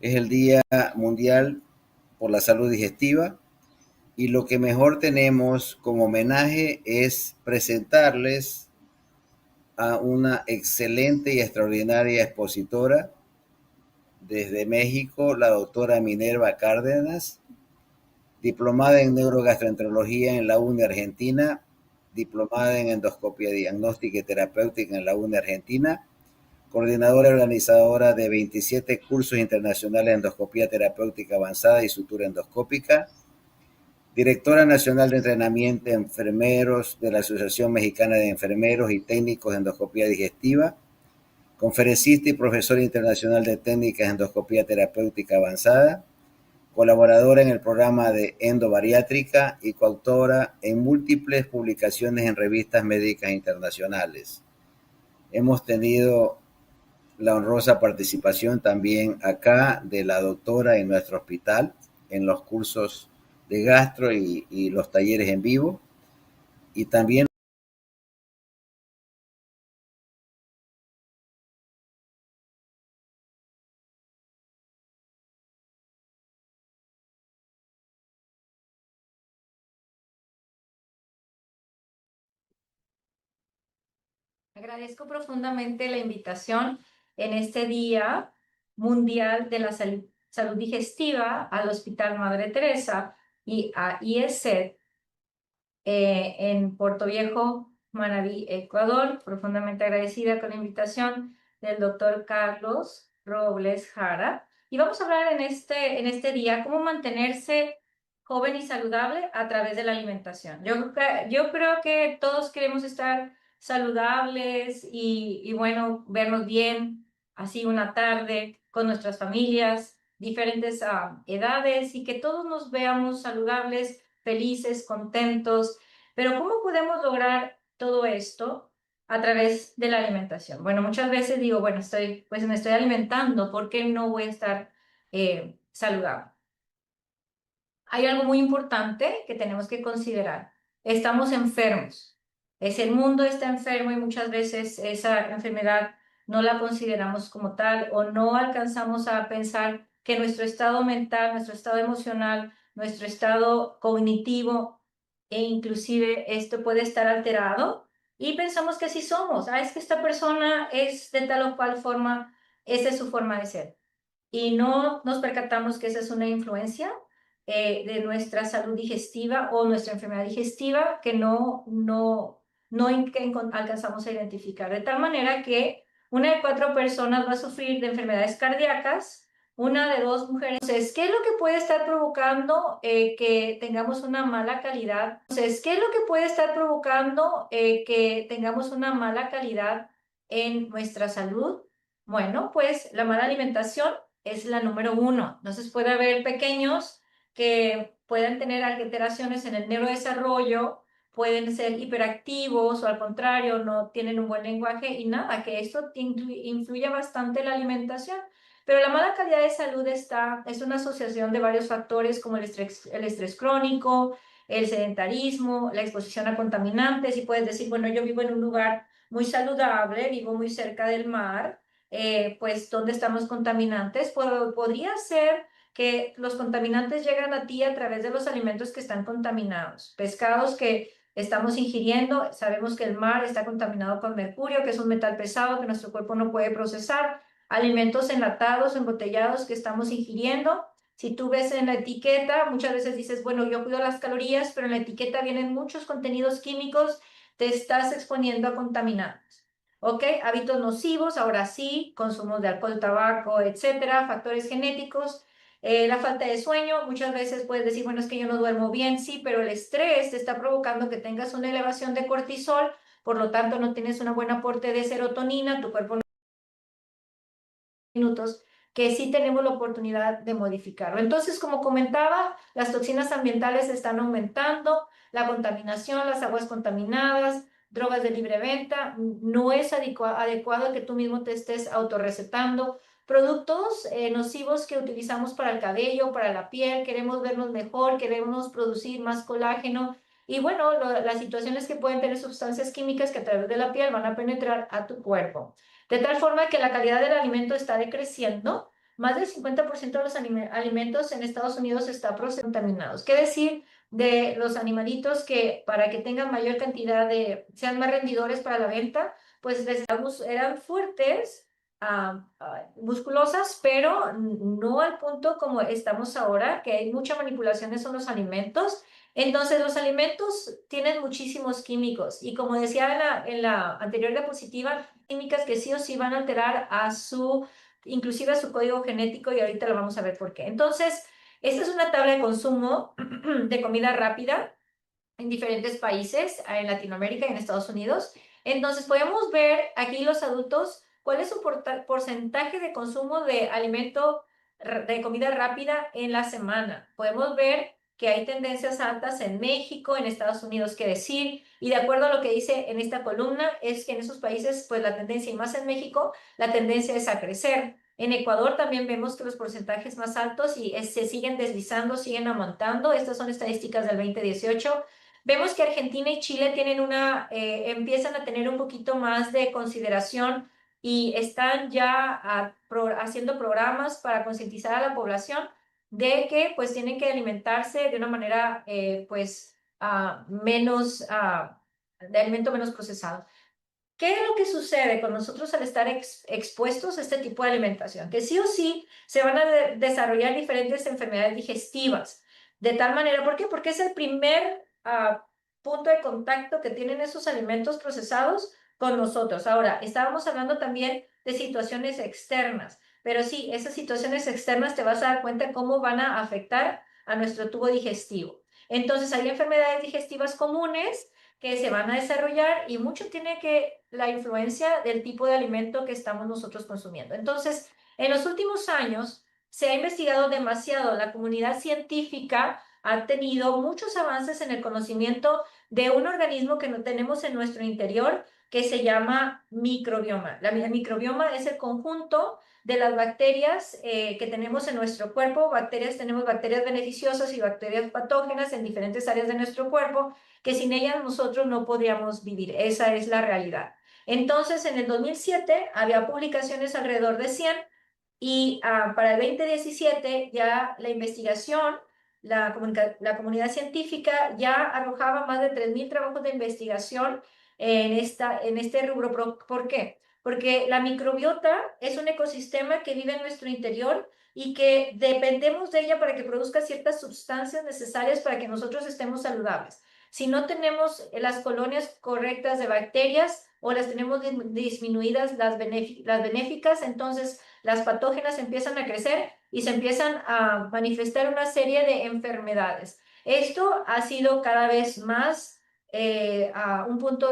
Es el Día Mundial por la Salud Digestiva y lo que mejor tenemos como homenaje es presentarles a una excelente y extraordinaria expositora desde México, la doctora Minerva Cárdenas, diplomada en neurogastroenterología en la UNE Argentina, diplomada en endoscopia diagnóstica y terapéutica en la UNE Argentina, coordinadora y organizadora de 27 cursos internacionales de endoscopía terapéutica avanzada y sutura endoscópica, directora nacional de entrenamiento de enfermeros de la Asociación Mexicana de Enfermeros y Técnicos de Endoscopía Digestiva, conferencista y profesora internacional de técnicas de endoscopía terapéutica avanzada, colaboradora en el programa de endobariátrica y coautora en múltiples publicaciones en revistas médicas internacionales. Hemos tenido la honrosa participación también acá de la doctora en nuestro hospital, en los cursos de gastro y los talleres en vivo. Y también Agradezco profundamente la invitación en este Día Mundial de la Salud Digestiva al Hospital Madre Teresa y a IESET en Puerto Viejo, Manabí, Ecuador. Profundamente agradecida con la invitación del doctor Carlos Robles Jara. Y vamos a hablar en este día cómo mantenerse joven y saludable a través de la alimentación. Yo creo que todos queremos estar saludables y bueno, vernos bien, así una tarde con nuestras familias, diferentes edades y que todos nos veamos saludables, felices, contentos. Pero ¿cómo podemos lograr todo esto a través de la alimentación? Bueno, muchas veces digo, bueno, pues me estoy alimentando, ¿por qué no voy a estar saludable? Hay algo muy importante que tenemos que considerar. Estamos enfermos. El mundo está enfermo y muchas veces esa enfermedad no la consideramos como tal o no alcanzamos a pensar que nuestro estado mental, nuestro estado emocional, nuestro estado cognitivo e inclusive esto puede estar alterado y pensamos que así somos. Es que esta persona es de tal o cual forma, esa es su forma de ser y no nos percatamos que esa es una influencia de nuestra salud digestiva o nuestra enfermedad digestiva que no alcanzamos a identificar. De tal manera que una de 4 personas va a sufrir de enfermedades cardíacas, una de 2 mujeres. Entonces, ¿qué es lo que puede estar provocando que tengamos una mala calidad? Entonces, ¿qué es lo que puede estar provocando que tengamos una mala calidad en nuestra salud? Bueno, pues la mala alimentación es la número 1. Entonces puede haber pequeños que puedan tener alteraciones en el neurodesarrollo, pueden ser hiperactivos o al contrario, no tienen un buen lenguaje y nada, que esto influye bastante en la alimentación. Pero la mala calidad de salud es una asociación de varios factores como el estrés crónico, el sedentarismo, la exposición a contaminantes y puedes decir, bueno, yo vivo en un lugar muy saludable, vivo muy cerca del mar, pues donde están los contaminantes. Podría ser que los contaminantes llegan a ti a través de los alimentos que están contaminados, pescados que estamos ingiriendo. Sabemos que el mar está contaminado con mercurio, que es un metal pesado que nuestro cuerpo no puede procesar, alimentos enlatados, embotellados que estamos ingiriendo. Si tú ves en la etiqueta, muchas veces dices, bueno, yo cuido las calorías, pero en la etiqueta vienen muchos contenidos químicos, te estás exponiendo a contaminantes. ¿Ok? Hábitos nocivos, ahora sí, consumo de alcohol, tabaco, etcétera, factores genéticos, la falta de sueño. Muchas veces puedes decir, bueno, es que yo no duermo bien, sí, pero el estrés te está provocando que tengas una elevación de cortisol, por lo tanto no tienes un buen aporte de serotonina, tu cuerpo no minutos que sí tenemos la oportunidad de modificarlo. Entonces, como comentaba, las toxinas ambientales están aumentando, la contaminación, las aguas contaminadas, drogas de libre venta, no es adecuado que tú mismo te estés autorrecetando. Productos nocivos que utilizamos para el cabello, para la piel, queremos vernos mejor, queremos producir más colágeno. Y bueno, las situaciones que pueden tener sustancias químicas que a través de la piel van a penetrar a tu cuerpo. De tal forma que la calidad del alimento está decreciendo, más del 50% de los alimentos en Estados Unidos está contaminados. ¿Qué decir de los animalitos que para que tengan mayor cantidad sean más rendidores para la venta? Pues eran fuertes, musculosas, pero no al punto como estamos ahora, que hay mucha manipulación en los alimentos. Entonces, los alimentos tienen muchísimos químicos y como decía en la anterior diapositiva, químicas que sí o sí van a alterar inclusive a su código genético y ahorita lo vamos a ver por qué. Entonces, esta es una tabla de consumo de comida rápida en diferentes países, en Latinoamérica y en Estados Unidos. Entonces, podemos ver aquí los adultos cuál es su porcentaje de consumo de de comida rápida en la semana. Podemos ver que hay tendencias altas en México, en Estados Unidos, qué decir, y de acuerdo a lo que dice en esta columna, es que en esos países, pues la tendencia, y más en México, la tendencia es a crecer. En Ecuador también vemos que los porcentajes más altos y se siguen deslizando, siguen aumentando. Estas son estadísticas del 2018. Vemos que Argentina y Chile empiezan a tener un poquito más de consideración y están ya haciendo programas para concientizar a la población de que pues tienen que alimentarse de una manera de alimento menos procesado. ¿Qué es lo que sucede con nosotros al estar expuestos a este tipo de alimentación? Que sí o sí se van a desarrollar diferentes enfermedades digestivas. De tal manera, ¿por qué? Porque es el primer punto de contacto que tienen esos alimentos procesados con nosotros. Ahora, estábamos hablando también de situaciones externas, pero sí, esas situaciones externas te vas a dar cuenta cómo van a afectar a nuestro tubo digestivo. Entonces, hay enfermedades digestivas comunes que se van a desarrollar y mucho tiene que la influencia del tipo de alimento que estamos nosotros consumiendo. Entonces, en los últimos años se ha investigado demasiado. La comunidad científica ha tenido muchos avances en el conocimiento de un organismo que no tenemos en nuestro interior que se llama microbioma. El microbioma es el conjunto de las bacterias que tenemos en nuestro cuerpo. Tenemos bacterias beneficiosas y bacterias patógenas en diferentes áreas de nuestro cuerpo que sin ellas nosotros no podríamos vivir. Esa es la realidad. Entonces, en el 2007 había publicaciones alrededor de 100 y para el 2017 ya la investigación, la comunidad científica ya arrojaba más de 3.000 trabajos de investigación en este rubro. ¿Por qué? Porque la microbiota es un ecosistema que vive en nuestro interior y que dependemos de ella para que produzca ciertas sustancias necesarias para que nosotros estemos saludables. Si no tenemos las colonias correctas de bacterias o las tenemos disminuidas las benéficas, entonces las patógenas empiezan a crecer y se empiezan a manifestar una serie de enfermedades. Esto ha sido cada vez más un punto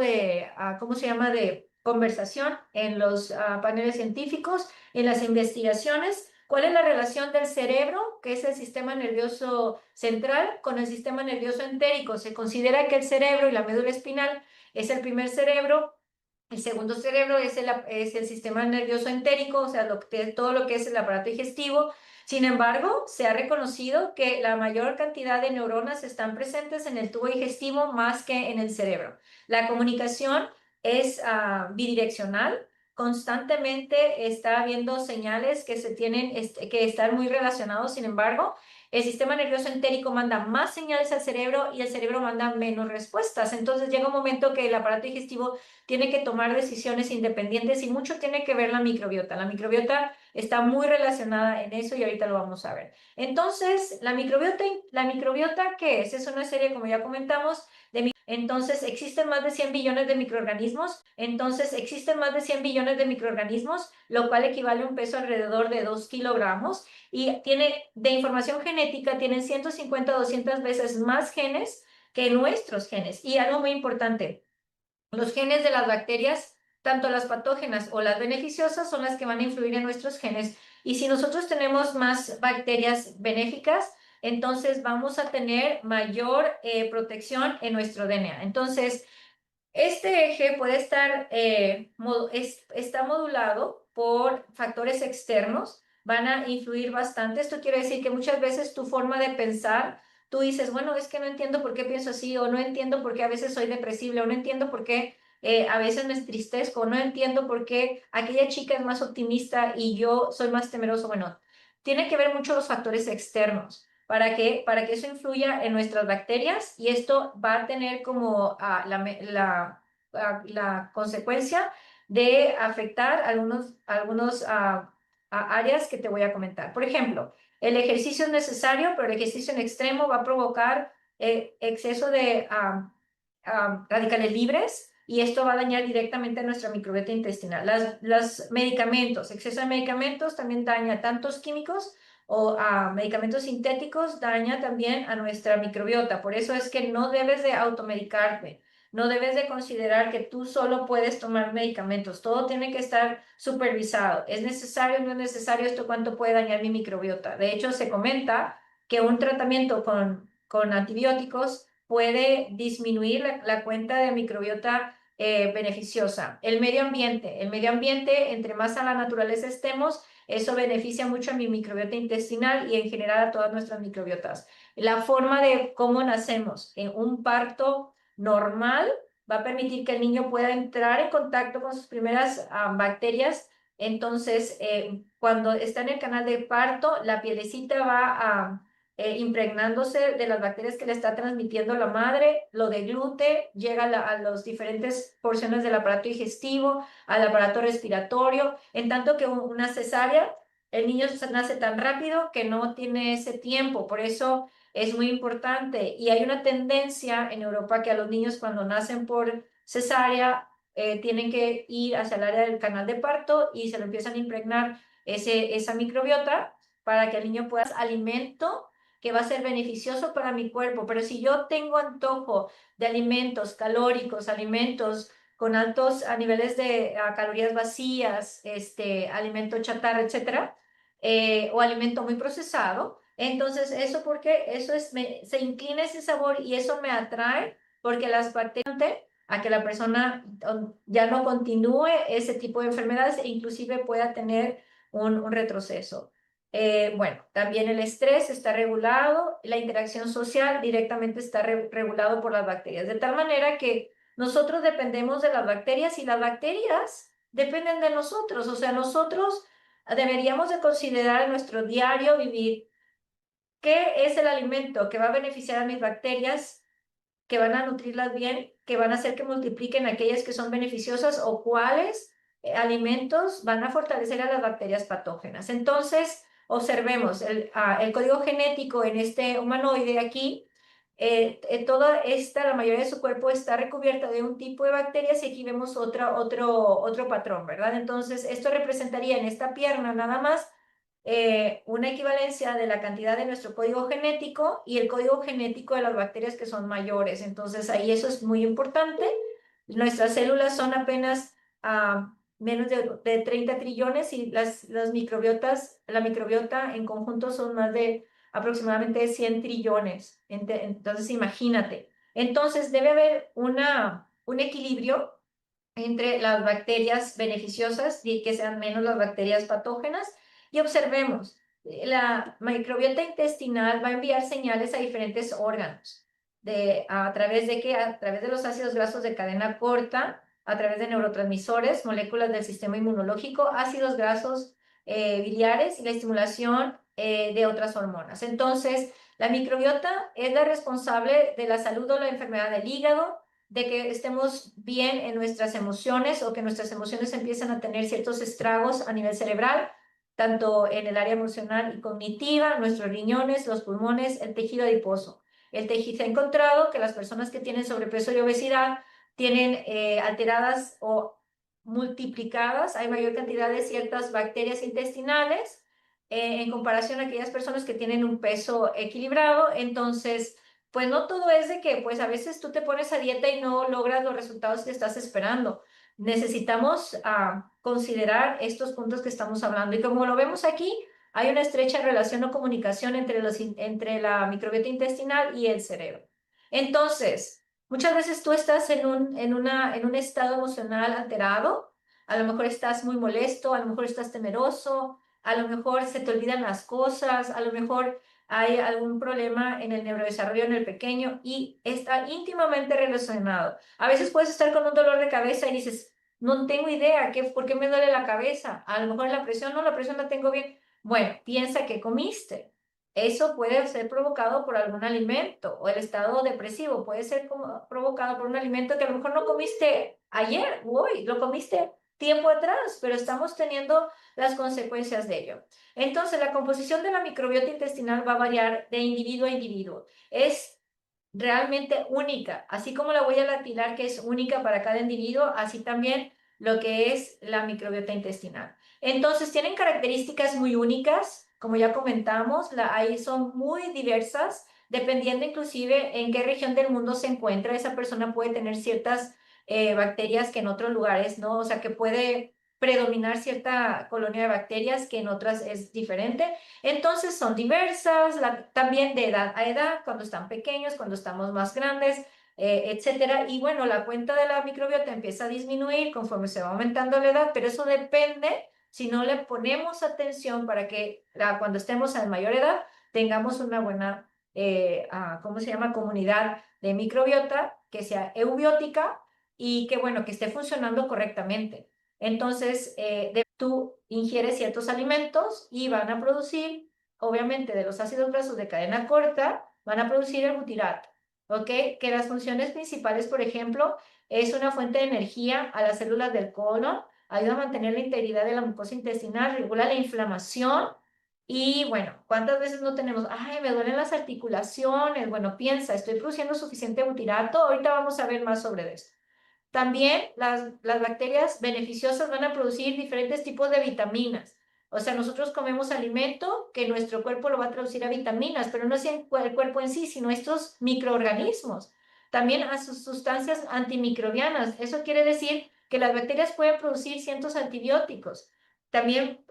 ¿cómo se llama?, de conversación en los paneles científicos, en las investigaciones. ¿Cuál es la relación del cerebro, que es el sistema nervioso central, con el sistema nervioso entérico? Se considera que el cerebro y la médula espinal es el primer cerebro. El segundo cerebro es el sistema nervioso entérico, o sea, todo lo que es el aparato digestivo. Sin embargo, se ha reconocido que la mayor cantidad de neuronas están presentes en el tubo digestivo más que en el cerebro. La comunicación es bidireccional. Constantemente está habiendo señales que se tienen que estar muy relacionados. Sin embargo, el sistema nervioso entérico manda más señales al cerebro y el cerebro manda menos respuestas. Entonces llega un momento que el aparato digestivo tiene que tomar decisiones independientes y mucho tiene que ver la microbiota. La microbiota está muy relacionada en eso y ahorita lo vamos a ver. Entonces, ¿la microbiota qué es? Es una serie, como ya comentamos, entonces, existen más de 100 billones de microorganismos. Lo cual equivale a un peso alrededor de 2 kilogramos. Y de información genética, tienen 150 o 200 veces más genes que nuestros genes. Y algo muy importante, los genes de las bacterias, tanto las patógenas o las beneficiosas, son las que van a influir en nuestros genes. Y si nosotros tenemos más bacterias benéficas, entonces vamos a tener mayor protección en nuestro DNA. Entonces, este eje puede está modulado por factores externos, van a influir bastante. Esto quiere decir que muchas veces tu forma de pensar, tú dices, bueno, es que no entiendo por qué pienso así, o no entiendo por qué a veces soy depresible, o no entiendo por qué a veces me entristezco, o no entiendo por qué aquella chica es más optimista y yo soy más temeroso. Bueno, tiene que ver mucho los factores externos. Para que eso influya en nuestras bacterias y esto va a tener como la consecuencia de afectar algunos áreas que te voy a comentar. Por ejemplo, el ejercicio es necesario, pero el ejercicio en extremo va a provocar exceso de radicales libres y esto va a dañar directamente nuestra microbiota intestinal. Los medicamentos, exceso de medicamentos también daña tantos químicos o medicamentos sintéticos, daña también a nuestra microbiota. Por eso es que no debes de automedicarte. No debes de considerar que tú solo puedes tomar medicamentos. Todo tiene que estar supervisado. ¿Es necesario o no es necesario esto? ¿Cuánto puede dañar mi microbiota? De hecho, se comenta que un tratamiento con antibióticos puede disminuir la cuenta de microbiota beneficiosa. El medio ambiente, entre más a la naturaleza estemos, eso beneficia mucho a mi microbiota intestinal y en general a todas nuestras microbiotas. La forma de cómo nacemos en un parto normal va a permitir que el niño pueda entrar en contacto con sus primeras bacterias. Entonces, cuando está en el canal de parto, la pielecita va impregnándose de las bacterias que le está transmitiendo la madre, lo deglute, llega a las diferentes porciones del aparato digestivo, al aparato respiratorio, en tanto que una cesárea, el niño nace tan rápido que no tiene ese tiempo, por eso es muy importante. Y hay una tendencia en Europa que a los niños cuando nacen por cesárea tienen que ir hacia el área del canal de parto y se lo empiezan a impregnar esa microbiota para que el niño pueda alimento que va a ser beneficioso para mi cuerpo. Pero si yo tengo antojo de alimentos calóricos, alimentos con altos niveles de calorías vacías, alimento chatarra, etcétera, o alimento muy procesado, entonces eso porque eso se inclina ese sabor y eso me atrae porque las bacterias a que la persona ya no continúe ese tipo de enfermedades e inclusive pueda tener un retroceso. Bueno, también el estrés está regulado, la interacción social directamente está regulado por las bacterias, de tal manera que nosotros dependemos de las bacterias y las bacterias dependen de nosotros, o sea, nosotros deberíamos de considerar en nuestro diario vivir qué es el alimento que va a beneficiar a mis bacterias, que van a nutrirlas bien, que van a hacer que multipliquen aquellas que son beneficiosas o cuáles alimentos van a fortalecer a las bacterias patógenas. Entonces, observemos el código genético en este humanoide aquí. Toda esta, la mayoría de su cuerpo está recubierta de un tipo de bacterias y aquí vemos otro patrón, ¿verdad? Entonces, esto representaría en esta pierna nada más una equivalencia de la cantidad de nuestro código genético y el código genético de las bacterias que son mayores. Entonces, ahí eso es muy importante. Nuestras células son apenas menos de 30 trillones y las microbiotas, la microbiota en conjunto son más de aproximadamente 100 trillones. Entonces, imagínate. Entonces, debe haber un equilibrio entre las bacterias beneficiosas y que sean menos las bacterias patógenas. Y observemos, la microbiota intestinal va a enviar señales a diferentes órganos. ¿A través de qué? A través de los ácidos grasos de cadena corta, a través de neurotransmisores, moléculas del sistema inmunológico, ácidos grasos biliares y la estimulación de otras hormonas. Entonces, la microbiota es la responsable de la salud o la enfermedad del hígado, de que estemos bien en nuestras emociones o que nuestras emociones empiecen a tener ciertos estragos a nivel cerebral, tanto en el área emocional y cognitiva, nuestros riñones, los pulmones, el tejido adiposo. El tejido se ha encontrado que las personas que tienen sobrepeso y obesidad tienen alteradas o multiplicadas, hay mayor cantidad de ciertas bacterias intestinales en comparación a aquellas personas que tienen un peso equilibrado. Entonces, pues no todo es de que, pues a veces tú te pones a dieta y no logras los resultados que estás esperando. Necesitamos considerar estos puntos que estamos hablando. Y como lo vemos aquí, hay una estrecha relación o comunicación entre la microbiota intestinal y el cerebro. Entonces, muchas veces tú estás en un estado emocional alterado, a lo mejor estás muy molesto, a lo mejor estás temeroso, a lo mejor se te olvidan las cosas, a lo mejor hay algún problema en el neurodesarrollo en el pequeño y está íntimamente relacionado. A veces puedes estar con un dolor de cabeza y dices, no tengo idea, ¿por qué me duele la cabeza? A lo mejor la presión, no, la presión la tengo bien. Bueno, piensa que comiste. Eso puede ser provocado por algún alimento, o el estado depresivo puede ser provocado por un alimento que a lo mejor no comiste ayer o hoy, lo comiste tiempo atrás, pero estamos teniendo las consecuencias de ello. Entonces, la composición de la microbiota intestinal va a variar de individuo a individuo. Es realmente única, así como la huella dactilar que es única para cada individuo, así también lo que es la microbiota intestinal. Entonces, tienen características muy únicas, como ya comentamos, ahí son muy diversas, dependiendo inclusive en qué región del mundo se encuentra, esa persona puede tener ciertas bacterias que en otros lugares no, o sea, que puede predominar cierta colonia de bacterias que en otras es diferente. Entonces son diversas, también de edad a edad, cuando están pequeños, cuando estamos más grandes, etcétera. Y bueno, la cuenta de la microbiota empieza a disminuir conforme se va aumentando la edad, pero eso depende si no le ponemos atención para que cuando estemos a mayor edad tengamos una buena, ¿cómo se llama? Comunidad de microbiota que sea eubiótica y que, bueno, que esté funcionando correctamente. Entonces, tú ingieres ciertos alimentos y van a producir, obviamente, de los ácidos grasos de cadena corta, van a producir el butirato, ¿ok? Que las funciones principales, por ejemplo, es una fuente de energía a las células del colon, ayuda a mantener la integridad de la mucosa intestinal, regula la inflamación y, bueno, ¿cuántas veces no tenemos? Ay, me duelen las articulaciones. Bueno, piensa, estoy produciendo suficiente butirato. Ahorita vamos a ver más sobre esto. También las bacterias beneficiosas van a producir diferentes tipos de vitaminas. O sea, nosotros comemos alimento que nuestro cuerpo lo va a traducir a vitaminas, pero no es el cuerpo en sí, sino estos microorganismos. También a sus sustancias antimicrobianas. Eso quiere decir que las bacterias pueden producir ciertos antibióticos. También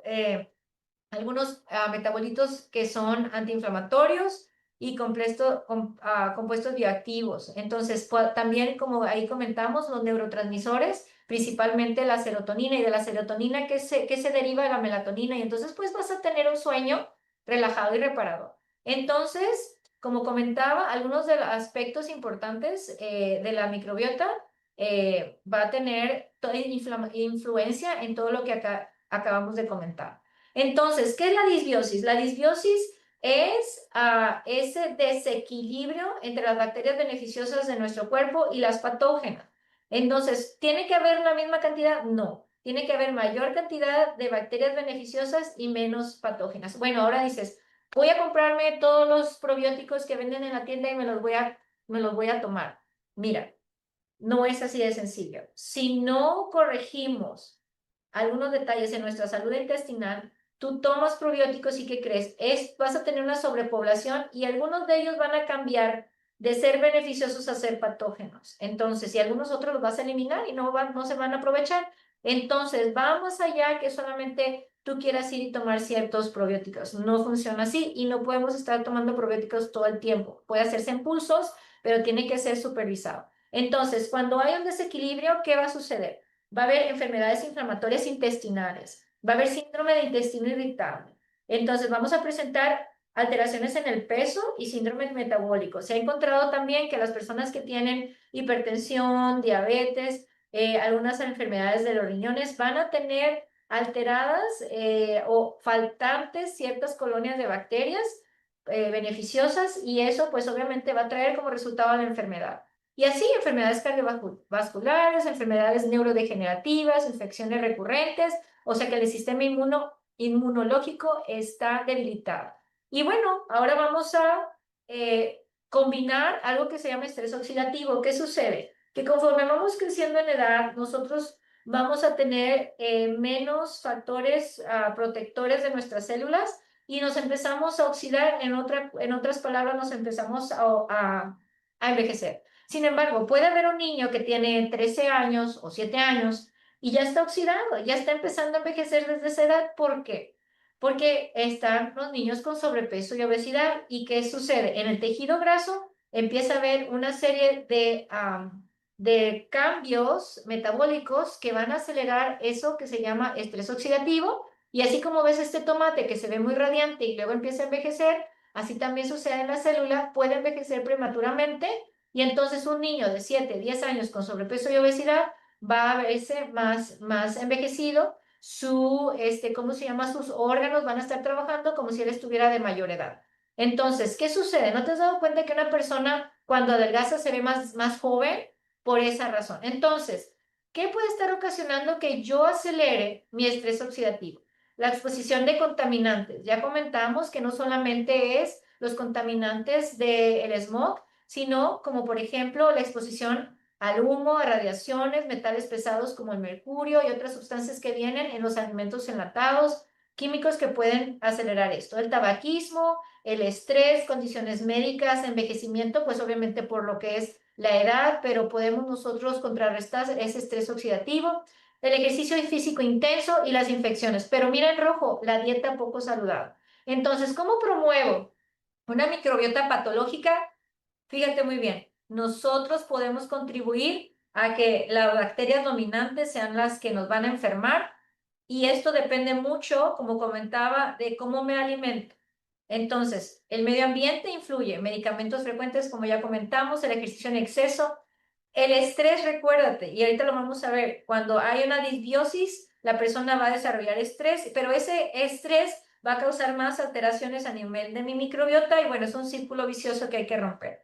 algunos metabolitos que son antiinflamatorios y compuestos bioactivos. Entonces, también, como ahí comentamos, los neurotransmisores, principalmente la serotonina, y de la serotonina que se deriva de la melatonina, y entonces pues vas a tener un sueño relajado y reparador. Entonces, como comentaba, algunos de los aspectos importantes de la microbiota va a tener toda influencia en todo lo que acabamos de comentar. Entonces, ¿qué es la disbiosis? La disbiosis es ese desequilibrio entre las bacterias beneficiosas de nuestro cuerpo y las patógenas. Entonces, ¿tiene que haber la misma cantidad? No. Tiene que haber mayor cantidad de bacterias beneficiosas y menos patógenas. Bueno, ahora dices, voy a comprarme todos los probióticos que venden en la tienda y me los voy a tomar. Mira, no es así de sencillo. Si no corregimos algunos detalles en nuestra salud intestinal, tú tomas probióticos y ¿qué crees? Vas a tener una sobrepoblación y algunos de ellos van a cambiar de ser beneficiosos a ser patógenos. Entonces, y algunos otros los vas a eliminar y no se van a aprovechar. Entonces, va más allá que solamente tú quieras ir y tomar ciertos probióticos. No funciona así y no podemos estar tomando probióticos todo el tiempo. Puede hacerse en pulsos, pero tiene que ser supervisado. Entonces, cuando hay un desequilibrio, ¿qué va a suceder? Va a haber enfermedades inflamatorias intestinales, va a haber síndrome de intestino irritable. Entonces vamos a presentar alteraciones en el peso y síndromes metabólicos. Se ha encontrado también que las personas que tienen hipertensión, diabetes, algunas enfermedades de los riñones van a tener alteradas o faltantes ciertas colonias de bacterias beneficiosas, y eso pues obviamente va a traer como resultado la enfermedad. Y así, enfermedades cardiovasculares, enfermedades neurodegenerativas, infecciones recurrentes, o sea que el sistema inmunológico está debilitado. Y bueno, ahora vamos a combinar algo que se llama estrés oxidativo. ¿Qué sucede? Que conforme vamos creciendo en edad, nosotros vamos a tener menos factores protectores de nuestras células y nos empezamos a oxidar, en otras palabras, nos empezamos a envejecer. Sin embargo, puede haber un niño que tiene 13 años o 7 años y ya está oxidado, ya está empezando a envejecer desde esa edad. ¿Por qué? Porque están los niños con sobrepeso y obesidad. ¿Y qué sucede? En el tejido graso empieza a haber una serie de cambios metabólicos que van a acelerar eso que se llama estrés oxidativo. Y así como ves este tomate que se ve muy radiante y luego empieza a envejecer, así también sucede en la célula, puede envejecer prematuramente, y entonces un niño de 7, 10 años con sobrepeso y obesidad va a verse más envejecido ¿cómo se llama? Sus órganos van a estar trabajando como si él estuviera de mayor edad. Entonces, ¿qué sucede? ¿No te has dado cuenta que una persona cuando adelgaza se ve más joven? Por esa razón. Entonces, ¿qué puede estar ocasionando que yo acelere mi estrés oxidativo? La exposición de contaminantes. Ya comentamos que no solamente es los contaminantes del smog, sino como por ejemplo la exposición al humo, a radiaciones, metales pesados como el mercurio y otras sustancias que vienen en los alimentos enlatados, químicos que pueden acelerar esto. El tabaquismo, el estrés, condiciones médicas, envejecimiento, pues obviamente por lo que es la edad, pero podemos nosotros contrarrestar ese estrés oxidativo, el ejercicio físico intenso y las infecciones. Pero mira en rojo, la dieta poco saludable. Entonces, ¿cómo promuevo una microbiota patológica? Fíjate muy bien, nosotros podemos contribuir a que las bacterias dominantes sean las que nos van a enfermar y esto depende mucho, como comentaba, de cómo me alimento. Entonces, el medio ambiente influye, medicamentos frecuentes, como ya comentamos, el ejercicio en exceso, el estrés, recuérdate, y ahorita lo vamos a ver, cuando hay una disbiosis, la persona va a desarrollar estrés, pero ese estrés va a causar más alteraciones a nivel de mi microbiota y bueno, es un círculo vicioso que hay que romper.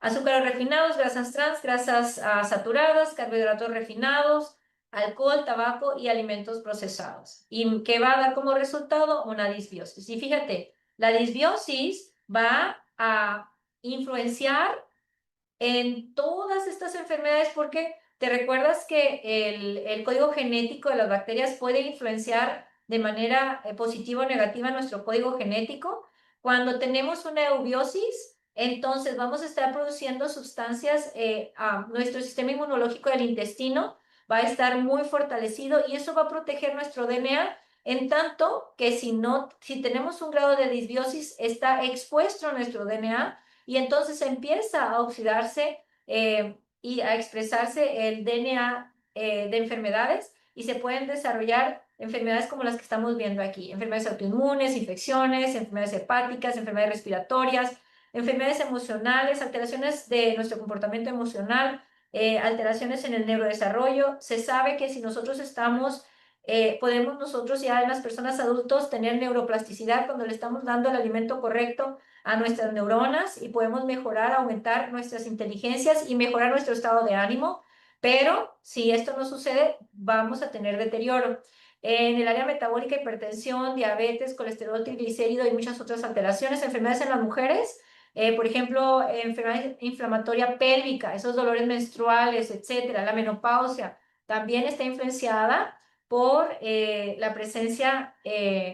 Azúcares refinados, grasas trans, grasas saturadas, carbohidratos refinados, alcohol, tabaco y alimentos procesados. ¿Y qué va a dar como resultado? Una disbiosis. Y fíjate, la disbiosis va a influenciar en todas estas enfermedades porque te recuerdas que el código genético de las bacterias puede influenciar de manera positiva o negativa nuestro código genético. Cuando tenemos una eubiosis, entonces vamos a estar produciendo sustancias, nuestro sistema inmunológico del intestino va a estar muy fortalecido y eso va a proteger nuestro DNA, en tanto que si tenemos un grado de disbiosis, está expuesto nuestro DNA y entonces empieza a oxidarse y a expresarse el DNA de enfermedades y se pueden desarrollar enfermedades como las que estamos viendo aquí, enfermedades autoinmunes, infecciones, enfermedades hepáticas, enfermedades respiratorias, enfermedades emocionales, alteraciones de nuestro comportamiento emocional, alteraciones en el neurodesarrollo. Se sabe que si nosotros podemos nosotros ya en las personas adultos tener neuroplasticidad cuando le estamos dando el alimento correcto a nuestras neuronas y podemos mejorar, aumentar nuestras inteligencias y mejorar nuestro estado de ánimo, pero si esto no sucede, vamos a tener deterioro. En el área metabólica, hipertensión, diabetes, colesterol triglicérido y muchas otras alteraciones, enfermedades en las mujeres, por ejemplo, enfermedad inflamatoria pélvica, esos dolores menstruales, etcétera, la menopausia, también está influenciada por la presencia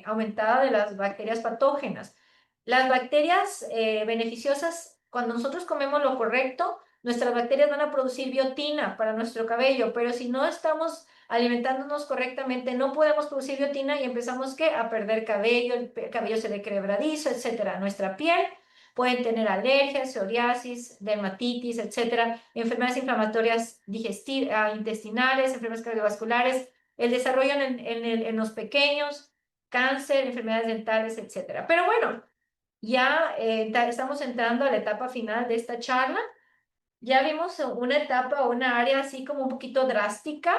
aumentada de las bacterias patógenas. Las bacterias beneficiosas, cuando nosotros comemos lo correcto, nuestras bacterias van a producir biotina para nuestro cabello, pero si no estamos alimentándonos correctamente, no podemos producir biotina y empezamos ¿qué? A perder cabello, el cabello se le quebradizo, etcétera. Nuestra piel pueden tener alergias, psoriasis, dermatitis, etcétera, enfermedades inflamatorias intestinales, enfermedades cardiovasculares, el desarrollo en los pequeños, cáncer, enfermedades dentales, etcétera. Pero bueno, ya estamos entrando a la etapa final de esta charla. Ya vimos una etapa o una área así como un poquito drástica,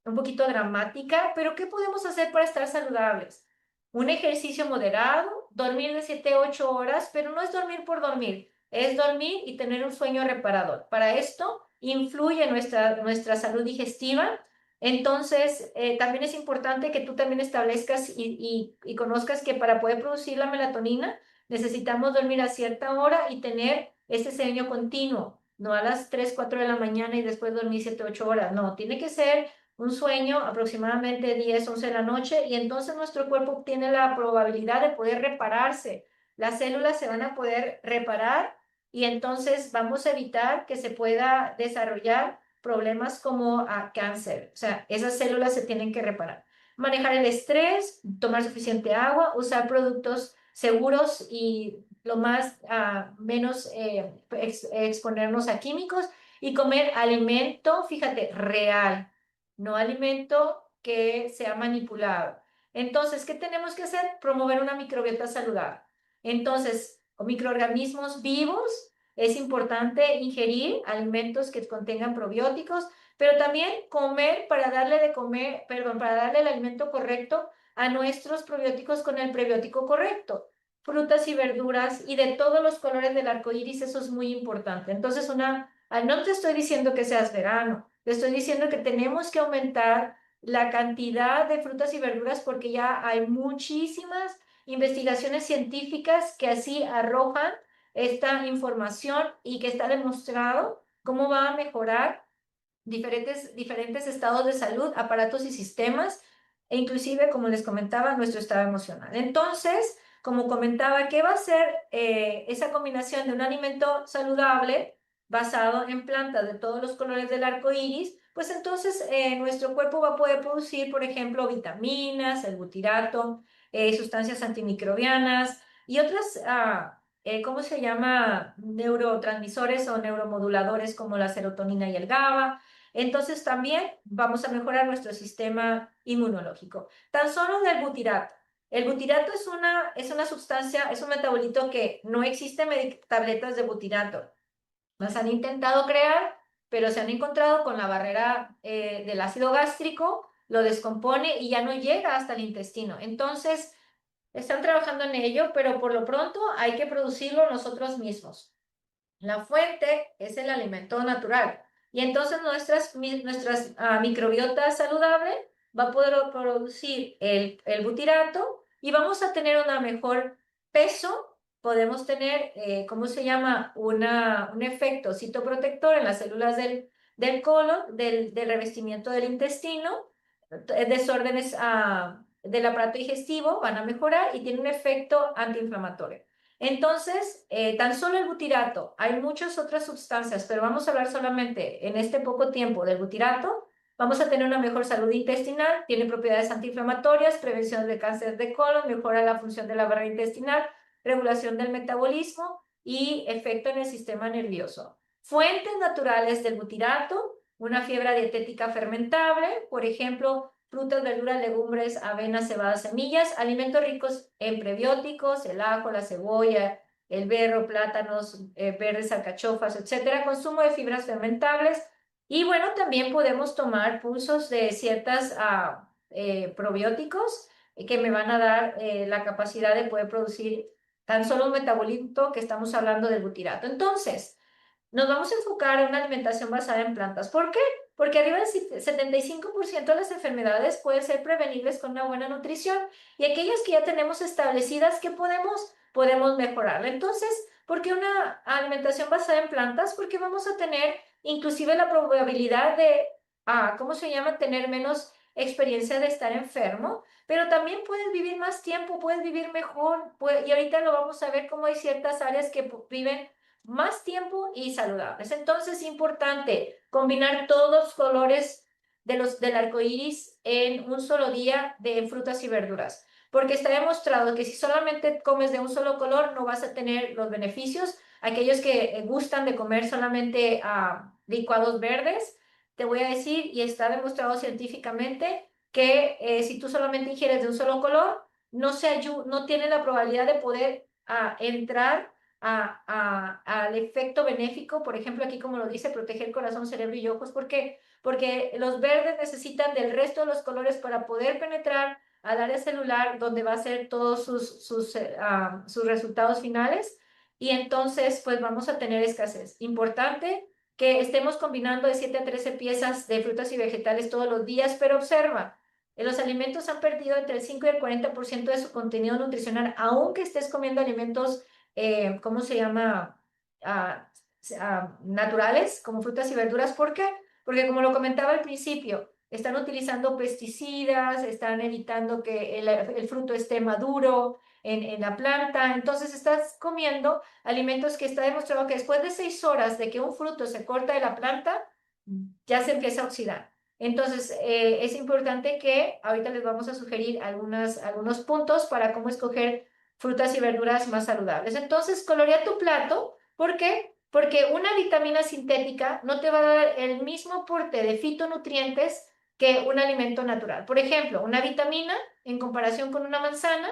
un poquito dramática, pero ¿qué podemos hacer para estar saludables? Un ejercicio moderado, dormir de 7 a 8 horas, pero no es dormir por dormir, es dormir y tener un sueño reparador. Para esto influye nuestra salud digestiva. Entonces, también es importante que tú también establezcas y conozcas que para poder producir la melatonina necesitamos dormir a cierta hora y tener ese sueño continuo, no a las 3 4 de la mañana y después dormir 7 8 horas. No, tiene que ser un sueño aproximadamente 10 11 de la noche y entonces nuestro cuerpo tiene la probabilidad de poder repararse. Las células se van a poder reparar y entonces vamos a evitar que se pueda desarrollar problemas como cáncer. O sea, esas células se tienen que reparar. Manejar el estrés, tomar suficiente agua, usar productos seguros y lo más menos exponernos a químicos y comer alimento, fíjate, real, no alimento que sea manipulado. Entonces, ¿qué tenemos que hacer? Promover una microbiota saludable. Entonces, microorganismos vivos, es importante ingerir alimentos que contengan probióticos, pero también comer para darle de comer, perdón, para darle el alimento correcto a nuestros probióticos con el prebiótico correcto. Frutas y verduras y de todos los colores del arco iris, eso es muy importante. Entonces, no te estoy diciendo que seas vegano, te estoy diciendo que tenemos que aumentar la cantidad de frutas y verduras porque ya hay muchísimas investigaciones científicas que así arrojan esta información y que está demostrado cómo va a mejorar diferentes estados de salud, aparatos y sistemas, e inclusive, como les comentaba, nuestro estado emocional. Entonces, como comentaba, ¿qué va a ser esa combinación de un alimento saludable basado en plantas de todos los colores del arco iris? Pues entonces nuestro cuerpo va a poder producir, por ejemplo, vitaminas, el butirato, sustancias antimicrobianas y otras, ¿cómo se llama? Neurotransmisores o neuromoduladores como la serotonina y el GABA. Entonces también vamos a mejorar nuestro sistema inmunológico. Tan solo del butirato. El butirato es una sustancia, es un metabolito que no existen tabletas de butirato. Las han intentado crear, pero se han encontrado con la barrera del ácido gástrico, lo descompone y ya no llega hasta el intestino. Entonces, están trabajando en ello, pero por lo pronto hay que producirlo nosotros mismos. La fuente es el alimento natural. Y entonces nuestras microbiota saludable va a poder producir el butirato y vamos a tener una mejor peso. Podemos tener, ¿cómo se llama? Un efecto citoprotector en las células del colon, del revestimiento del intestino, desórdenes del aparato digestivo van a mejorar y tiene un efecto antiinflamatorio. Entonces, tan solo el butirato, hay muchas otras sustancias, pero vamos a hablar solamente en este poco tiempo del butirato. Vamos a tener una mejor salud intestinal, tiene propiedades antiinflamatorias, prevención de cáncer de colon, mejora la función de la barrera intestinal, regulación del metabolismo y efecto en el sistema nervioso. Fuentes naturales del butirato, una fibra dietética fermentable, por ejemplo, frutas, verduras, legumbres, avena, cebada, semillas, alimentos ricos en prebióticos, el ajo, la cebolla, el berro, plátanos verdes, alcachofas, etcétera, consumo de fibras fermentables. Y bueno, también podemos tomar pulsos de ciertas probióticos que me van a dar la capacidad de poder producir tan solo un metabolito que estamos hablando del butirato. Entonces, nos vamos a enfocar en una alimentación basada en plantas. ¿Por qué? Porque arriba del 75% de las enfermedades pueden ser prevenibles con una buena nutrición y aquellas que ya tenemos establecidas, ¿qué podemos? Podemos mejorarla. Entonces, ¿por qué una alimentación basada en plantas? Porque vamos a tener inclusive la probabilidad de, ¿cómo se llama? Tener menos experiencia de estar enfermo, pero también puedes vivir más tiempo, puedes vivir mejor, y ahorita lo vamos a ver cómo hay ciertas áreas que viven más tiempo y saludables. Entonces es importante combinar todos los colores del arco iris en un solo día de frutas y verduras, porque está demostrado que si solamente comes de un solo color no vas a tener los beneficios. Aquellos que gustan de comer solamente licuados verdes, te voy a decir, y está demostrado científicamente, que si tú solamente ingieres de un solo color, no tiene la probabilidad de poder entrar al efecto benéfico, por ejemplo, aquí como lo dice, proteger corazón, cerebro y ojos. ¿Por qué? Porque los verdes necesitan del resto de los colores para poder penetrar al área celular donde va a ser todos sus resultados finales, y entonces pues vamos a tener escasez. Importante que estemos combinando de 7 a 13 piezas de frutas y vegetales todos los días, pero observa, los alimentos han perdido entre el 5 y el 40% de su contenido nutricional, aunque estés comiendo alimentos ¿cómo se llama? Ah, Naturales, como frutas y verduras. ¿Por qué? Porque como lo comentaba al principio, están utilizando pesticidas, están evitando que el fruto esté maduro en la planta. Entonces estás comiendo alimentos que está demostrado que después de 6 horas de que un fruto se corta de la planta, ya se empieza a oxidar. Entonces, es importante que ahorita les vamos a sugerir algunos puntos para cómo escoger frutas y verduras más saludables. Entonces, colorea tu plato. ¿Por qué? Porque una vitamina sintética no te va a dar el mismo aporte de fitonutrientes que un alimento natural. Por ejemplo, una vitamina en comparación con una manzana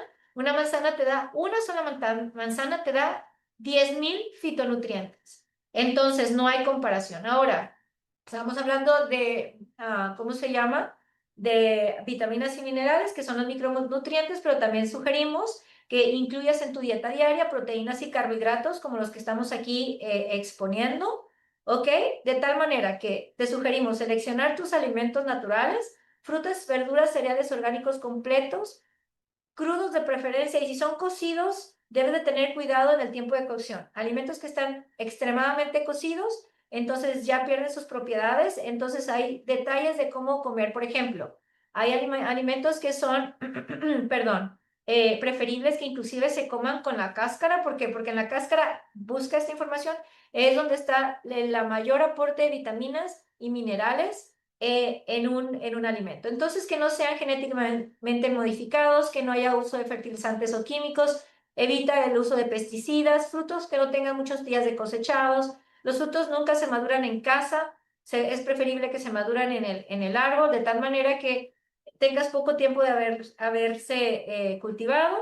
te da, una sola manzana te da 10,000 fitonutrientes. Entonces, no hay comparación. Ahora, Estamos hablando de, ¿cómo se llama? De vitaminas y minerales, que son los micronutrientes, pero también sugerimos que incluyas en tu dieta diaria proteínas y carbohidratos como los que estamos aquí exponiendo, ¿ok? De tal manera que te sugerimos seleccionar tus alimentos naturales, frutas, verduras, cereales orgánicos completos, crudos de preferencia, y si son cocidos, debes de tener cuidado en el tiempo de cocción. Alimentos que están extremadamente cocidos, entonces ya pierden sus propiedades, entonces hay detalles de cómo comer. Por ejemplo, hay alimentos que son, perdón, preferibles que inclusive se coman con la cáscara. ¿Por qué? Porque en la cáscara, busca esta información, es donde está la mayor aporte de vitaminas y minerales en un alimento. Entonces, que no sean genéticamente modificados, que no haya uso de fertilizantes o químicos, evita el uso de pesticidas, frutos que no tengan muchos días de cosechados. Los frutos nunca se maduran en casa, es preferible que se maduran en el árbol, de tal manera que tengas poco tiempo de haberse cultivado.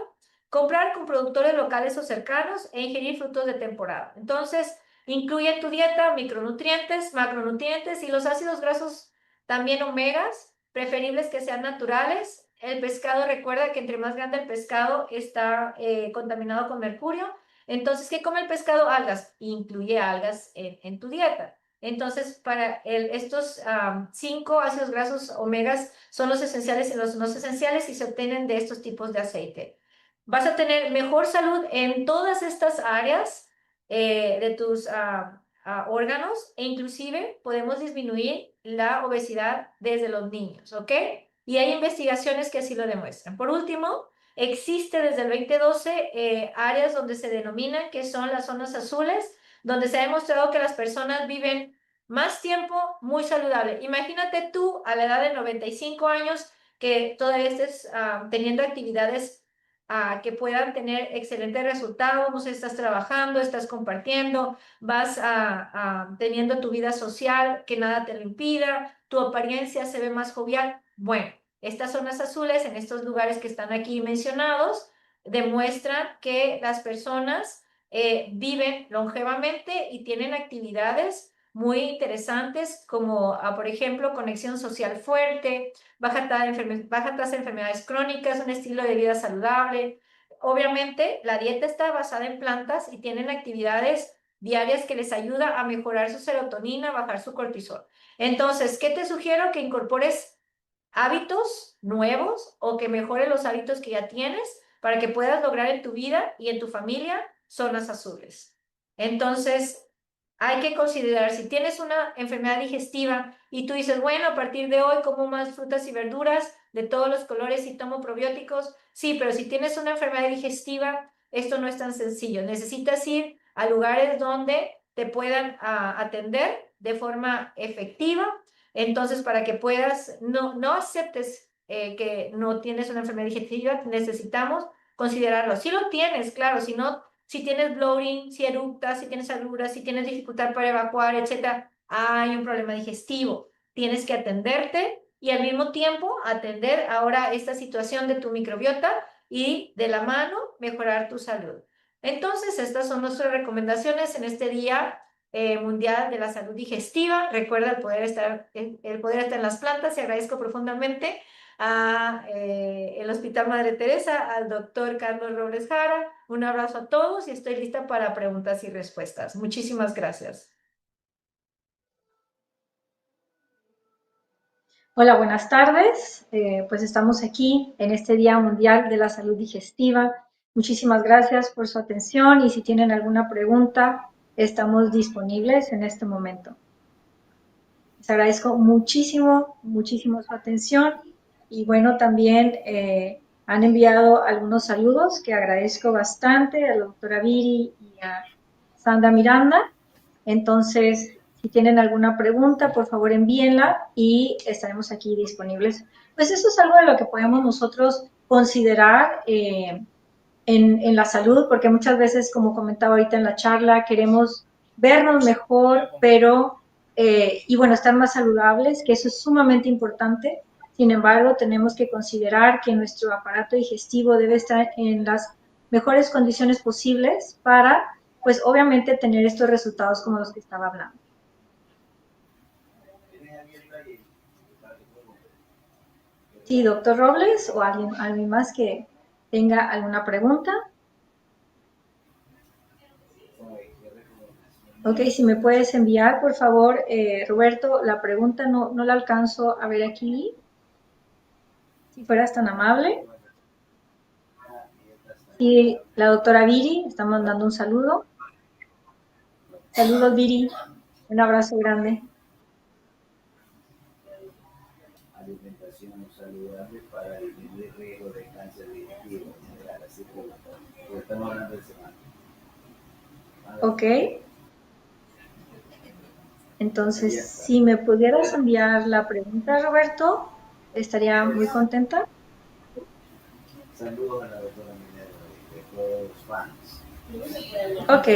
Comprar con productores locales o cercanos e ingerir frutos de temporada. Entonces, incluye en tu dieta micronutrientes, macronutrientes y los ácidos grasos también omegas, preferibles que sean naturales. El pescado, recuerda que entre más grande el pescado está contaminado con mercurio. Entonces, ¿qué come el pescado? Algas. Incluye algas en tu dieta. Entonces, para estos 5 ácidos grasos omegas son los esenciales y los no esenciales y se obtienen de estos tipos de aceite. Vas a tener mejor salud en todas estas áreas de tus órganos, e inclusive podemos disminuir la obesidad desde los niños, ¿ok? Y hay investigaciones que así lo demuestran. Por último, existe desde el 2012 áreas donde se denominan que son las zonas azules, donde se ha demostrado que las personas viven más tiempo muy saludable. Imagínate tú a la edad de 95 años que todavía estés teniendo actividades que puedan tener excelentes resultados, no sé, estás trabajando, estás compartiendo, vas teniendo tu vida social, que nada te lo impida, tu apariencia se ve más jovial. Bueno, estas zonas azules en estos lugares que están aquí mencionados demuestran que las personas viven longevamente y tienen actividades muy interesantes como, por ejemplo, conexión social fuerte, baja tasa de enfermedades crónicas, un estilo de vida saludable. Obviamente, la dieta está basada en plantas y tienen actividades diarias que les ayuda a mejorar su serotonina, bajar su cortisol. Entonces, ¿qué te sugiero? Que incorpores hábitos nuevos o que mejores los hábitos que ya tienes para que puedas lograr en tu vida y en tu familia zonas azules. Entonces, hay que considerar, si tienes una enfermedad digestiva y tú dices, bueno, a partir de hoy como más frutas y verduras de todos los colores y tomo probióticos, sí, pero si tienes una enfermedad digestiva, esto no es tan sencillo. Necesitas ir a lugares donde te puedan atender de forma efectiva. Entonces, para que puedas, no aceptes que no tienes una enfermedad digestiva, necesitamos considerarlo. Si lo tienes, claro, si no, si tienes bloating, si eructas, si tienes agruras, si tienes dificultad para evacuar, etcétera, hay un problema digestivo. Tienes que atenderte y al mismo tiempo atender ahora esta situación de tu microbiota y de la mano mejorar tu salud. Entonces, estas son nuestras recomendaciones en este día mundial de la salud digestiva. Recuerda el poder estar en las plantas, y agradezco profundamente a el Hospital Madre Teresa, al doctor Carlos Robles Jara. Un abrazo a todos y estoy lista para preguntas y respuestas. Muchísimas gracias. Hola, buenas tardes. Pues estamos aquí en este Día Mundial de la Salud Digestiva. Muchísimas gracias por su atención y si tienen alguna pregunta, estamos disponibles en este momento. Les agradezco muchísimo, muchísimo su atención y bueno, también han enviado algunos saludos que agradezco bastante a la doctora Viri y a Sandra Miranda. Entonces, si tienen alguna pregunta, por favor envíenla y estaremos aquí disponibles. Pues eso es algo de lo que podemos nosotros considerar en la salud, porque muchas veces, como comentaba ahorita en la charla, queremos vernos mejor, pero, y bueno, estar más saludables, que eso es sumamente importante. Sin embargo, tenemos que considerar que nuestro aparato digestivo debe estar en las mejores condiciones posibles para, pues obviamente, tener estos resultados como los que estaba hablando. Sí, doctor Robles o alguien más que tenga alguna pregunta. Ok, si me puedes enviar, por favor, Roberto, la pregunta no la alcanzo a ver aquí. Si fueras tan amable. Sí, la doctora Viri está mandando un saludo. Saludos, Viri. Un abrazo grande. Alimentación saludable para disminuir el riesgo de cáncer digestivo en general, así que estamos hablando de semana. Ok. Entonces, si me pudieras enviar la pregunta, Roberto, estaría muy contenta. Saludos a la doctora Minerva de todos los fans. Ok.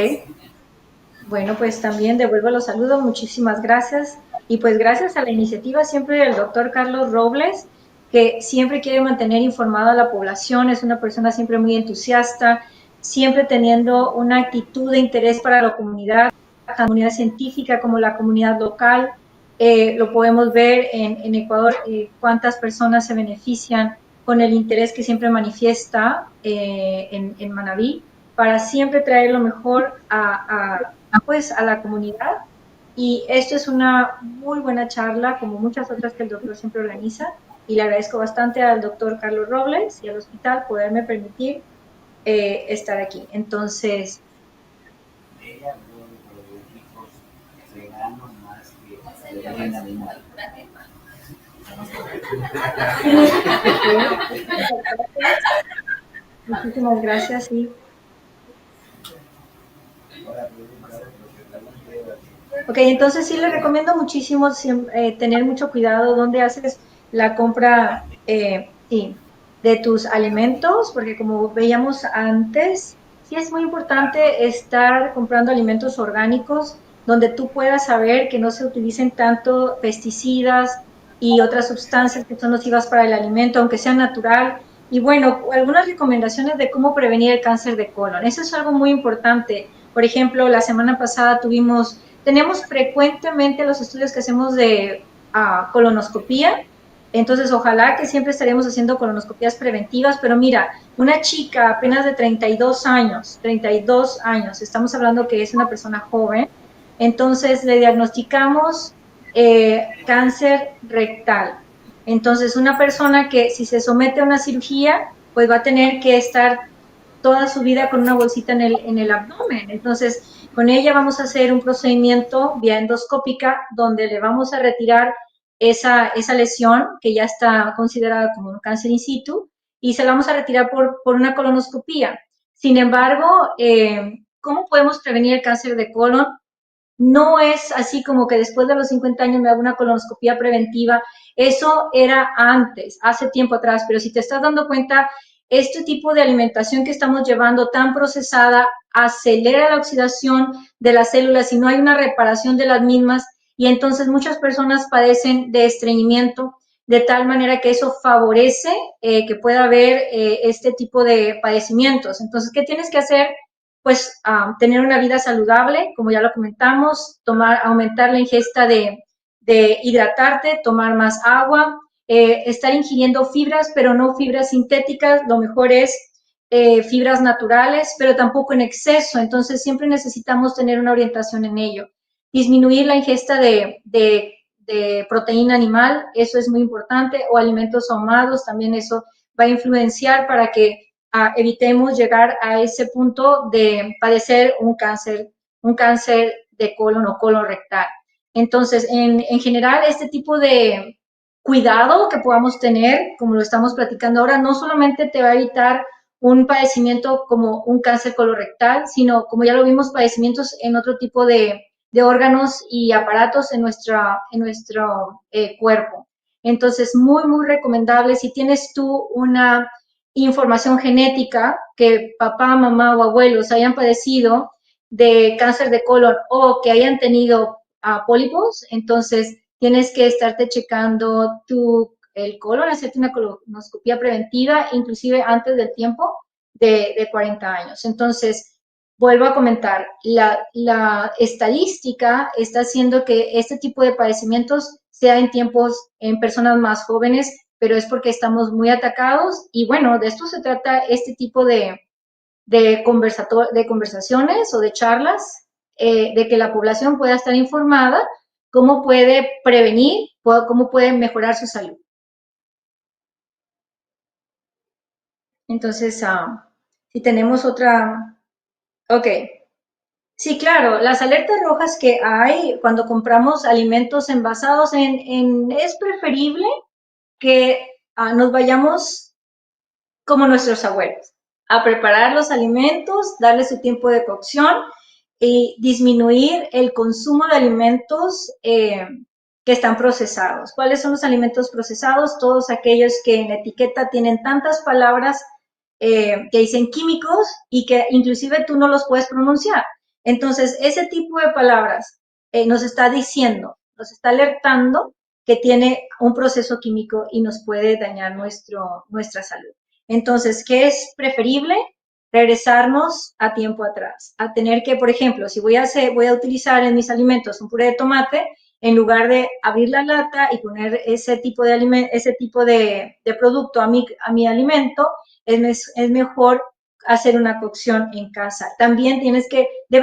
Bueno, pues también devuelvo los saludos, muchísimas gracias. Y pues gracias a la iniciativa siempre del doctor Carlos Robles, que siempre quiere mantener informada a la población, es una persona siempre muy entusiasta, siempre teniendo una actitud de interés para la comunidad científica como la comunidad local. Lo podemos ver en Ecuador, cuántas personas se benefician con el interés que siempre manifiesta en Manabí, para siempre traer lo mejor pues a la comunidad. Y esto es una muy buena charla, como muchas otras que el doctor siempre organiza, y le agradezco bastante al doctor Carlos Robles y al hospital poderme permitir estar aquí. Entonces, Ella habló de productos veganos más que de origen animal. muchísimas gracias. Sí. Ok, entonces sí le recomiendo muchísimo tener mucho cuidado donde haces la compra sí, de tus alimentos, porque como veíamos antes, sí es muy importante estar comprando alimentos orgánicos donde tú puedas saber que no se utilicen tanto pesticidas y otras sustancias que son nocivas para el alimento, aunque sea natural. Y bueno, algunas recomendaciones de cómo prevenir el cáncer de colon. Eso es algo muy importante. Por ejemplo, la semana pasada tenemos frecuentemente los estudios que hacemos de colonoscopía, entonces ojalá que siempre estaremos haciendo colonoscopías preventivas, pero mira, una chica apenas de 32 años, estamos hablando que es una persona joven, entonces le diagnosticamos cáncer rectal. Entonces, una persona que si se somete a una cirugía, pues va a tener que estar toda su vida con una bolsita en el abdomen. Entonces, con ella vamos a hacer un procedimiento vía endoscópica donde le vamos a retirar esa lesión que ya está considerada como un cáncer in situ y se la vamos a retirar por una colonoscopía. Sin embargo, ¿cómo podemos prevenir el cáncer de colon? No es así como que después de los 50 años me hago una colonoscopía preventiva. Eso era antes, hace tiempo atrás, pero si te estás dando cuenta, este tipo de alimentación que estamos llevando tan procesada acelera la oxidación de las células y no hay una reparación de las mismas y entonces muchas personas padecen de estreñimiento de tal manera que eso favorece que pueda haber este tipo de padecimientos. Entonces, ¿qué tienes que hacer? Pues tener una vida saludable, como ya lo comentamos, aumentar la ingesta de hidratarte, tomar más agua, estar ingiriendo fibras, pero no fibras sintéticas, lo mejor es fibras naturales, pero tampoco en exceso, entonces siempre necesitamos tener una orientación en ello. Disminuir la ingesta de proteína animal, eso es muy importante, o alimentos ahumados, también eso va a influenciar para que evitemos llegar a ese punto de padecer un cáncer de colon o colon rectal. Entonces, en general, este tipo de cuidado que podamos tener, como lo estamos platicando ahora, no solamente te va a evitar un padecimiento como un cáncer colorectal, sino, como ya lo vimos, padecimientos en otro tipo de órganos y aparatos en nuestro cuerpo. Entonces, muy, muy recomendable. Si tienes tú una información genética que papá, mamá o abuelos hayan padecido de cáncer de colon o que hayan tenido pólipos, entonces tienes que estarte checando el colon, hacerte una colonoscopia preventiva, inclusive antes del tiempo de 40 años. Entonces, vuelvo a comentar, la estadística está haciendo que este tipo de padecimientos sea en personas más jóvenes, pero es porque estamos muy atacados y bueno, de esto se trata este tipo de conversaciones o de charlas, de que la población pueda estar informada cómo puede prevenir, cómo puede mejorar su salud. Entonces, si tenemos otra, ok. Sí, claro, las alertas rojas que hay cuando compramos alimentos envasados es preferible que nos vayamos como nuestros abuelos, a preparar los alimentos, darle su tiempo de cocción y disminuir el consumo de alimentos que están procesados. ¿Cuáles son los alimentos procesados? Todos aquellos que en la etiqueta tienen tantas palabras que dicen químicos y que inclusive tú no los puedes pronunciar. Entonces, ese tipo de palabras nos está diciendo, nos está alertando que tiene un proceso químico y nos puede dañar nuestra salud. Entonces, ¿qué es preferible? Regresarnos a tiempo atrás, a tener que, por ejemplo, si voy a utilizar en mis alimentos un puré de tomate, en lugar de abrir la lata y poner ese tipo de producto a mi alimento, es mejor hacer una cocción en casa. También debes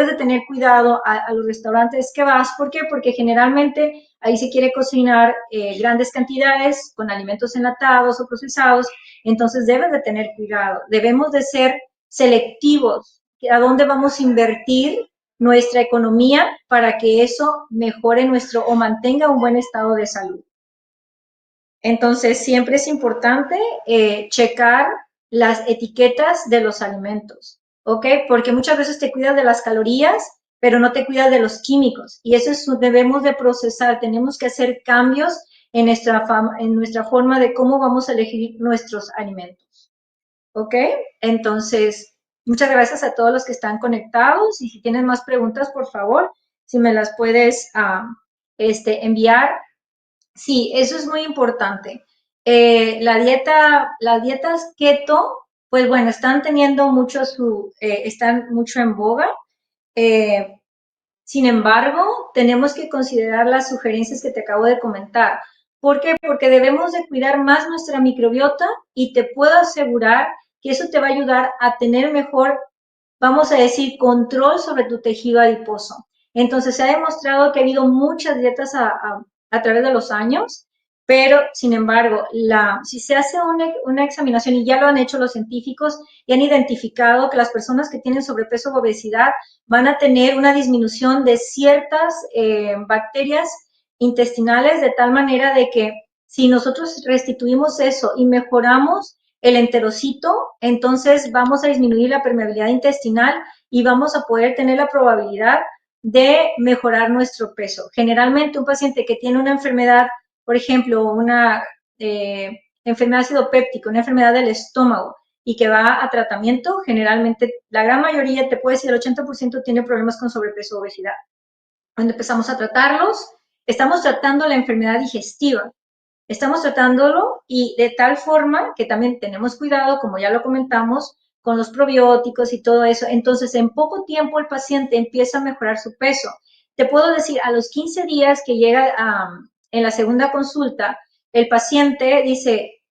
de tener cuidado a los restaurantes que vas. ¿Por qué? Porque generalmente ahí se quiere cocinar grandes cantidades con alimentos enlatados o procesados, entonces debes de tener cuidado. Debemos de ser selectivos a dónde vamos a invertir nuestra economía para que eso mejore o mantenga un buen estado de salud. Entonces, siempre es importante checar las etiquetas de los alimentos, ¿ok? Porque muchas veces te cuidas de las calorías, pero no te cuidas de los químicos. Y debemos de procesar, tenemos que hacer cambios en nuestra forma de cómo vamos a elegir nuestros alimentos, ¿ok? Entonces, muchas gracias a todos los que están conectados y si tienen más preguntas, por favor, si me las puedes enviar. Sí, eso es muy importante. Las dietas keto, pues bueno, están mucho en boga. Eh, Sin embargo, tenemos que considerar las sugerencias que te acabo de comentar. ¿Por qué? Porque debemos de cuidar más nuestra microbiota y te puedo asegurar que eso te va a ayudar a tener mejor, vamos a decir, control sobre tu tejido adiposo. Entonces, se ha demostrado que ha habido muchas dietas a través de los años, pero, sin embargo, si se hace una examinación, y ya lo han hecho los científicos, y han identificado que las personas que tienen sobrepeso o obesidad van a tener una disminución de ciertas bacterias intestinales, de tal manera de que si nosotros restituimos eso y mejoramos el enterocito, entonces vamos a disminuir la permeabilidad intestinal y vamos a poder tener la probabilidad de mejorar nuestro peso. Generalmente un paciente que tiene una enfermedad, por ejemplo, una enfermedad ácido péptico, una enfermedad del estómago, y que va a tratamiento, generalmente la gran mayoría, te puede decir el 80% tiene problemas con sobrepeso o obesidad. Cuando empezamos a tratarlos, estamos tratando la enfermedad digestiva, estamos tratándolo y de tal forma que también tenemos cuidado, como ya lo comentamos, con los probióticos y todo eso. Entonces, en poco tiempo el paciente empieza a mejorar su peso. Te puedo decir, a los 15 días que llega en la segunda consulta, el paciente dice,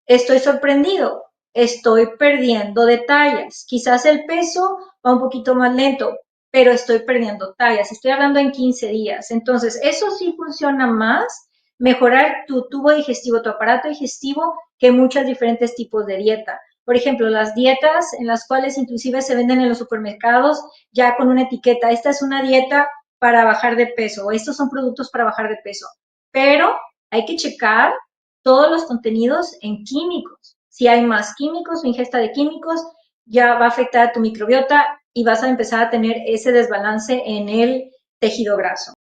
estoy sorprendido, estoy perdiendo de tallas. Quizás el peso va un poquito más lento, pero estoy perdiendo tallas. Estoy hablando en 15 días. Entonces, eso sí funciona más, mejorar tu tubo digestivo, tu aparato digestivo, que muchos diferentes tipos de dieta. Por ejemplo, las dietas en las cuales inclusive se venden en los supermercados ya con una etiqueta, esta es una dieta para bajar de peso o estos son productos para bajar de peso. Pero hay que checar todos los contenidos en químicos. Si hay más químicos o ingesta de químicos, ya va a afectar a tu microbiota y vas a empezar a tener ese desbalance en el tejido graso.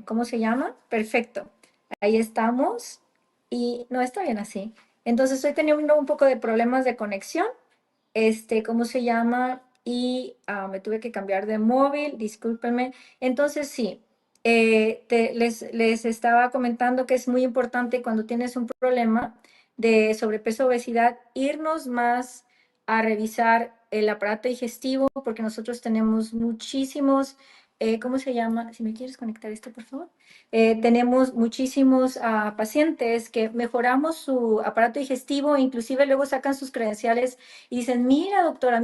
¿cómo se llama? Perfecto. Ahí estamos. Y no está bien así. Entonces estoy teniendo un poco de problemas de conexión. ¿Cómo se llama? Y me tuve que cambiar de móvil, discúlpenme. Entonces sí, les estaba comentando que es muy importante cuando tienes un problema de sobrepeso, obesidad, irnos más a revisar el aparato digestivo, porque nosotros tenemos muchísimos, ¿cómo se llama? Si me quieres conectar esto, por favor. Tenemos muchísimos pacientes que mejoramos su aparato digestivo, inclusive luego sacan sus credenciales y dicen, mira doctora,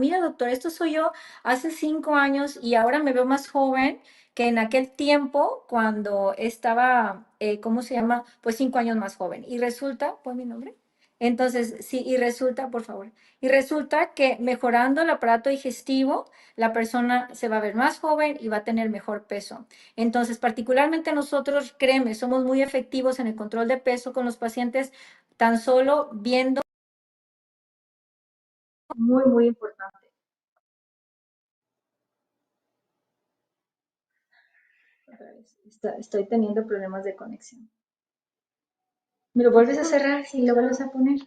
esto soy yo hace 5 años y ahora me veo más joven que en aquel tiempo cuando estaba, ¿cómo se llama? Pues 5 años más joven. Y resulta, ¿pon mi nombre? Entonces, sí, y resulta, por favor, y resulta que mejorando el aparato digestivo, la persona se va a ver más joven y va a tener mejor peso. Entonces, particularmente nosotros, créeme, somos muy efectivos en el control de peso con los pacientes, tan solo viendo. Muy, muy importante. Otra vez, estoy teniendo problemas de conexión. ¿Me lo vuelves a cerrar y lo vuelves a poner?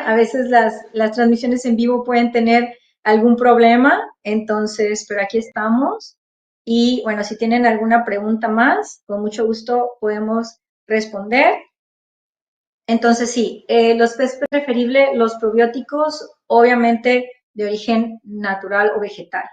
A veces las transmisiones en vivo pueden tener algún problema, entonces, pero aquí estamos. Y bueno, si tienen alguna pregunta más, con mucho gusto podemos responder. Entonces, sí, es preferible los probióticos, obviamente de origen natural o vegetal.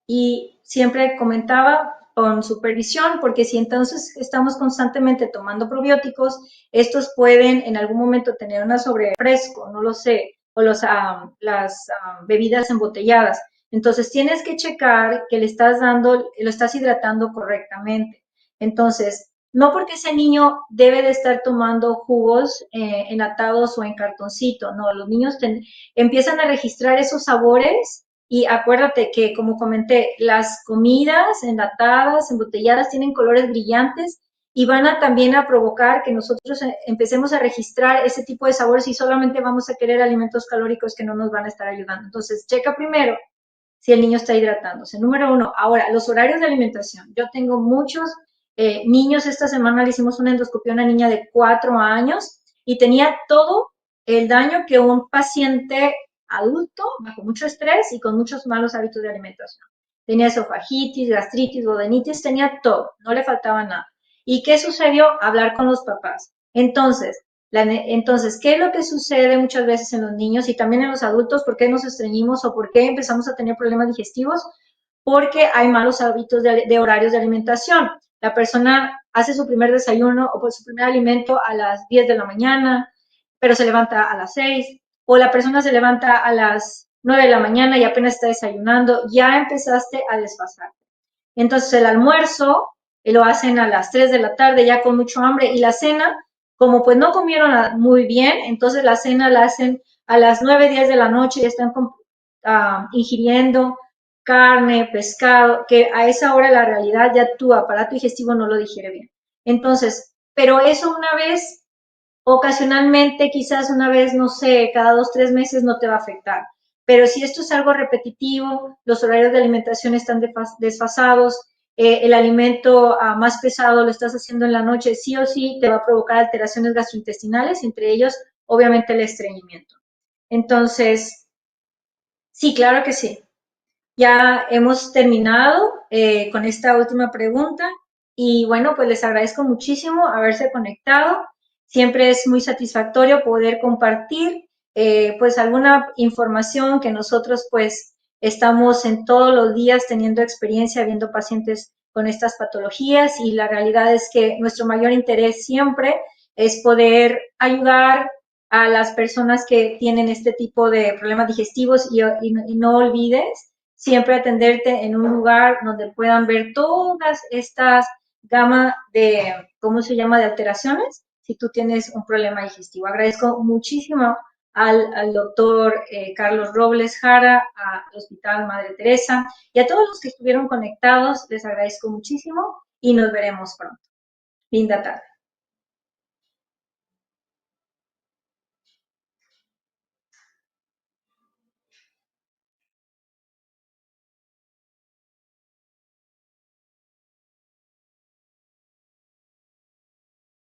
Y siempre comentaba con supervisión, porque si entonces estamos constantemente tomando probióticos, estos pueden en algún momento tener una sobrefresco, no lo sé, o las bebidas embotelladas. Entonces tienes que checar que le estás dando, lo estás hidratando correctamente. Entonces, no porque ese niño debe de estar tomando jugos enlatados o en cartoncito, no, los niños empiezan a registrar esos sabores y acuérdate que, como comenté, las comidas enlatadas, embotelladas, tienen colores brillantes y van a también a provocar que nosotros empecemos a registrar ese tipo de sabores y solamente vamos a querer alimentos calóricos que no nos van a estar ayudando. Entonces, checa primero si el niño está hidratándose. Número uno. Ahora, los horarios de alimentación. Yo tengo muchos niños. Esta semana le hicimos una endoscopia a una niña de 4 años y tenía todo el daño que un paciente adulto, bajo mucho estrés y con muchos malos hábitos de alimentación. Tenía esofagitis, gastritis, duodenitis, tenía todo, no le faltaba nada. ¿Y qué sucedió? Hablar con los papás. Entonces, ¿qué es lo que sucede muchas veces en los niños y también en los adultos? ¿Por qué nos estreñimos o por qué empezamos a tener problemas digestivos? Porque hay malos hábitos de horarios de alimentación. La persona hace su primer desayuno o su primer alimento a las 10 de la mañana, pero se levanta a las 6, o la persona se levanta a las 9 de la mañana y apenas está desayunando, ya empezaste a desfasar. Entonces el almuerzo lo hacen a las 3 de la tarde ya con mucho hambre y la cena, como pues no comieron muy bien, entonces la cena la hacen a las 9, 10 de la noche y están ingiriendo carne, pescado, que a esa hora la realidad ya tu aparato digestivo no lo digiere bien. Entonces, pero eso una vez, ocasionalmente, quizás una vez, no sé, cada 2, 3 meses no te va a afectar. Pero si esto es algo repetitivo, los horarios de alimentación están desfasados, el alimento más pesado lo estás haciendo en la noche, sí o sí te va a provocar alteraciones gastrointestinales, entre ellos, obviamente, el estreñimiento. Entonces, sí, claro que sí. Ya hemos terminado con esta última pregunta y bueno, pues les agradezco muchísimo haberse conectado. Siempre es muy satisfactorio poder compartir pues alguna información que nosotros pues estamos en todos los días teniendo experiencia viendo pacientes con estas patologías y la realidad es que nuestro mayor interés siempre es poder ayudar a las personas que tienen este tipo de problemas digestivos y no olvides siempre atenderte en un lugar donde puedan ver todas estas gama de, ¿cómo se llama?, de alteraciones si tú tienes un problema digestivo. Agradezco muchísimo al doctor Carlos Robles Jara, al Hospital Madre Teresa y a todos los que estuvieron conectados. Les agradezco muchísimo y nos veremos pronto. Linda tarde.